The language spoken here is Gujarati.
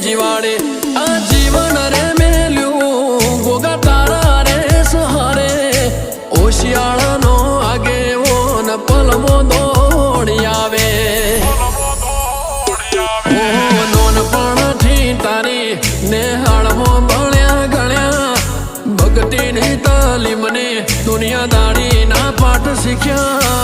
જીવાડે આ જીવન રે મેલ્યું ગોગા તારા રે સહારે ઓશિયાળાનો આગેવો ન પલમો દોડી આવે નોનપણથી તારી નેહાળમાં ભણ્યા ગણ્યા ભક્તિની તાલીમને દુનિયાદારીના પાઠ શીખ્યા